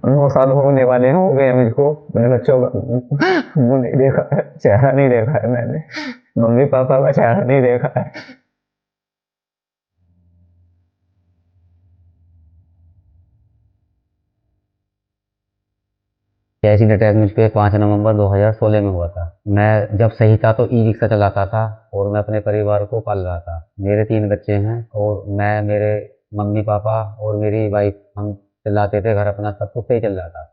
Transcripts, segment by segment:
9 साल होने वाले हो गए मुझको। मैंने बच्चों का मुँह नहीं देखा है, चेहरा नहीं देखा है मैंने, मम्मी पापा का चेहरा नहीं देखा है। एसिड अटैक मुझ पे 5 नवंबर 2016 में हुआ था। मैं जब सही था तो ई रिक्शा चलाता था और मैं अपने परिवार को पाल रहा था। मेरे 3 बच्चे हैं और मैं, मेरे मम्मी पापा और मेरी वाइफ, हम चलाते थे घर, अपना सब कुछ सही चल रहा था।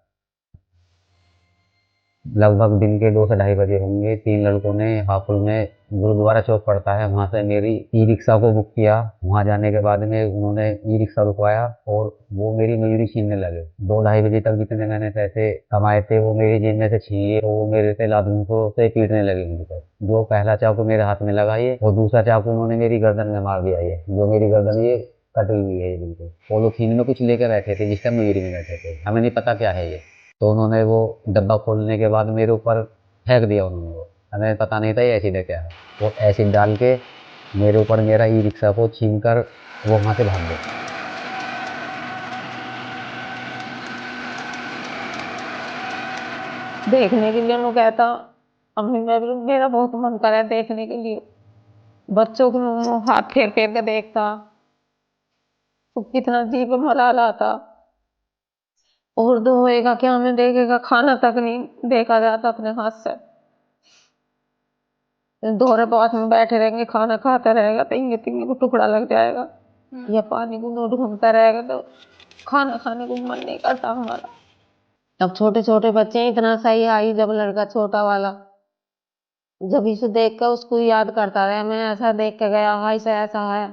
लगभग दिन के 2 से ढाई बजे होंगे, 3 लड़कों ने हापुड़ में गुरुद्वारा चौक पड़ता है, वहाँ से मेरी ई रिक्शा को बुक किया। वहाँ जाने के बाद में उन्होंने ई रिक्शा रुकवाया और वो मेरी मजूरी छीनने लगे। 2 ढाई बजे तक जितने मैंने पैसे कमाए थे वो मेरी जेब में से छीन लिए, तो वो मेरे से लातों से पीटने लगे मुझ पर। जो पहला चाकू मेरे हाथ में लगा ये, और दूसरा चाकू उन्होंने मेरी गर्दन में मार दिया। ये जो मेरी गर्दन ये कटी हुई है ये बिल्कुल। पॉलीथीन में कुछ लेकर बैठे थे जिस टाइम मजूरी में बैठे थे, हमें नहीं पता क्या है ये। तो उन्होंने वो डब्बा खोलने के बाद मेरे ऊपर फेंक दिया उन्होंने वो। हमें पता नहीं था ये एसिड है क्या है। वो एसिड डाल के मेरे ऊपर मेरा ई रिक्शा को छीन कर वो वहाँ से भाग गए। देखने के लिए मैं कहता, अम्मी मैं भी, मेरा बहुत मन करे देखने के लिए। बच्चों को हाथ फेर फेर के देखता, तो कितना जी पे मलाल आता। और दो होएगा क्या हमें देखेगा, खाना तक नहीं देखा जाता अपने हाथ से। दोहरे पास में बैठे रहेंगे, खाना खाता रहेगा तो इंगे तिंगे को टुकड़ा लग जाएगा, या पानी को नोट घूमता रहेगा तो खाना खाने को मन नहीं करता हमारा। अब छोटे छोटे बच्चे हैं, इतना सही आई जब लड़का छोटा वाला, जब इसे देख कर उसको याद करता रहे, मैं ऐसा देख के गया, हाय से ऐसा है।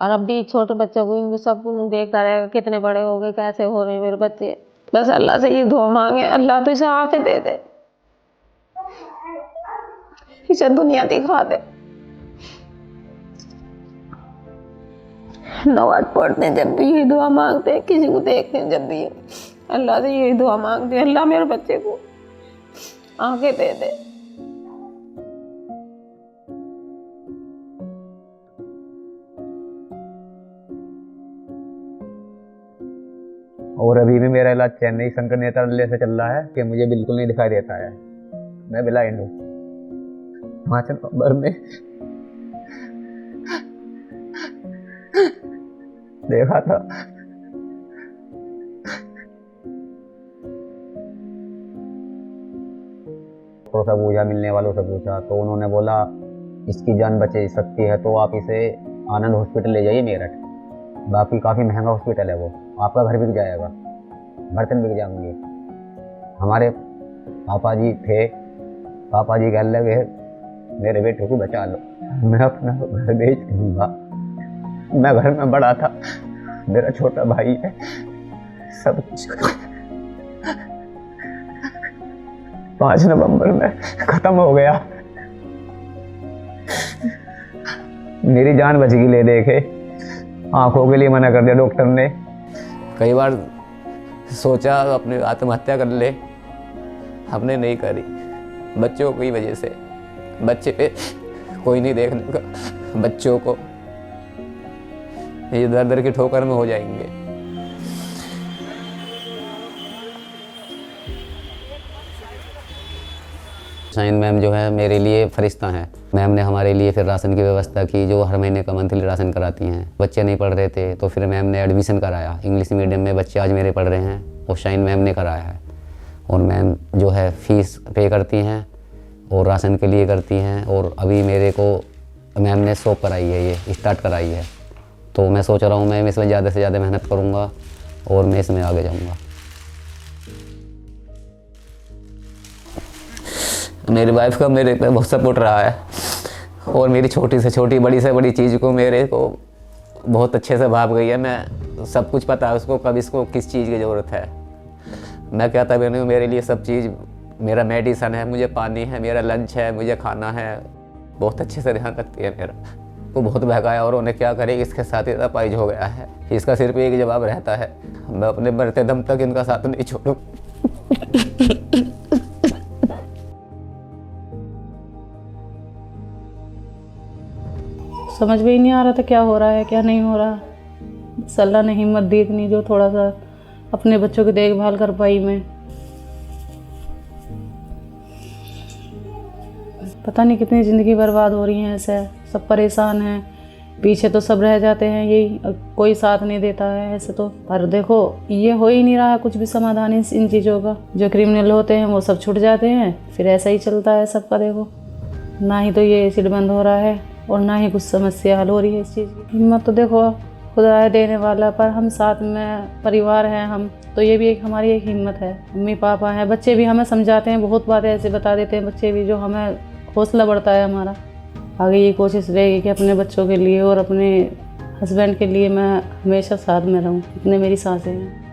और अब भी छोटे बच्चों को इनको सबको देखता रहेगा, कितने बड़े हो गए, कैसे हो रहे मेरे बच्चे। बस अल्लाह से ये दुआ मांगे, अल्लाह तो इसे आंखें दे दे, इसे दुनिया दिखा दे। नमाज पढ़ते हैं जब भी यही दुआ मांगते हैं, किसी को देखते हैं जब भी अल्लाह से यही दुआ मांगते हैं, अल्लाह मेरे बच्चे को आंखें दे दे। और अभी भी मेरा इलाज चेन्नई शंकर नेत्रालय से चल रहा है कि मुझे बिल्कुल नहीं दिखाई देता है, मैं ब्लाइंड हूँ। 5 नवंबर में देखा था। थोड़ा सा पूछा, मिलने वालों से पूछा तो उन्होंने बोला इसकी जान बच सकती है तो आप इसे आनंद हॉस्पिटल ले जाइए मेरठ, बाकी काफ़ी महंगा हॉस्पिटल है वो, आपका घर बिक जाएगा, बर्तन बिक जाएंगे। हमारे पापा जी थे, पापा जी कहने लगे मेरे बेटे को बचा लो, मैं अपना घर बेच दूंगा। मैं घर में बड़ा था, मेरा छोटा भाई है, सब कुछ 5 नवंबर में खत्म हो गया। मेरी जान बच गई ले देखे, आंखों के लिए मना कर दिया डॉक्टर ने। कई बार सोचा अपने आत्महत्या कर ले, हमने नहीं करी बच्चों की वजह से। बच्चे पे कोई नहीं देखने का, बच्चों को ये दर दर की ठोकर में हो जाएंगे। शाइन मैम जो है मेरे लिए फरिश्ता हैं। मैम ने हमारे लिए फिर राशन की व्यवस्था की, जो हर महीने का मंथली राशन कराती हैं। बच्चे नहीं पढ़ रहे थे तो फिर मैम ने एडमिशन कराया, इंग्लिश मीडियम में बच्चे आज मेरे पढ़ रहे हैं, वो शाइन मैम ने कराया है। और मैम जो है फीस पे करती हैं और राशन के लिए करती हैं। और अभी मेरे को मैम ने शॉप कराई है, ये स्टार्ट कराई है, तो मैं सोच रहा हूँ मैं इसमें ज़्यादा से ज़्यादा मेहनत करूँगा और मैं इसमें आगे जाऊँगा। मेरी वाइफ का मेरे पे बहुत सपोर्ट रहा है और मेरी छोटी से छोटी, बड़ी से बड़ी चीज़ को मेरे को बहुत अच्छे से भाप गई है। मैं सब कुछ पता है उसको कब इसको किस चीज़ की ज़रूरत है। मैं कहता भी नहीं, मेरे लिए सब चीज़, मेरा मेडिसन है, मुझे पानी है, मेरा लंच है, मुझे खाना है, बहुत अच्छे से ध्यान रखती है मेरा। वो बहुत बहकाया और उन्हें क्या करे, इसके साथ इतना पाइज हो गया है, इसका सिर्फ एक जवाब रहता है, मैं अपने मरते दम तक इनका साथ नहीं छोड़ूं। समझ में ही नहीं आ रहा था क्या हो रहा है क्या नहीं हो रहा। बस अल्लाह ने हिम्मत दी इतनी, जो थोड़ा सा अपने बच्चों की देखभाल कर पाई मैं। पता नहीं कितनी ज़िंदगी बर्बाद हो रही है ऐसे, सब परेशान हैं, पीछे तो सब रह जाते हैं, यही कोई साथ नहीं देता है ऐसे तो। पर देखो ये हो ही नहीं रहा कुछ भी समाधान इन चीज़ों का। जो क्रिमिनल होते हैं वो सब छूट जाते हैं, फिर ऐसा ही चलता है सबका। देखो ना ही तो ये एसिड बंद हो रहा है और ना ही कुछ समस्या हल हो रही है इस चीज़ की। हिम्मत तो देखो खुदा है देने वाला, पर हम साथ में परिवार हैं हम, तो ये भी एक हमारी एक हिम्मत है। मम्मी पापा हैं, बच्चे भी हमें समझाते हैं, बहुत बातें ऐसे बता देते हैं बच्चे भी, जो हमें हौसला बढ़ता है हमारा। आगे ये कोशिश रहेगी कि अपने बच्चों के लिए और अपने हस्बैंड के लिए मैं हमेशा साथ में रहूं। इतने मेरी सांसें हैं।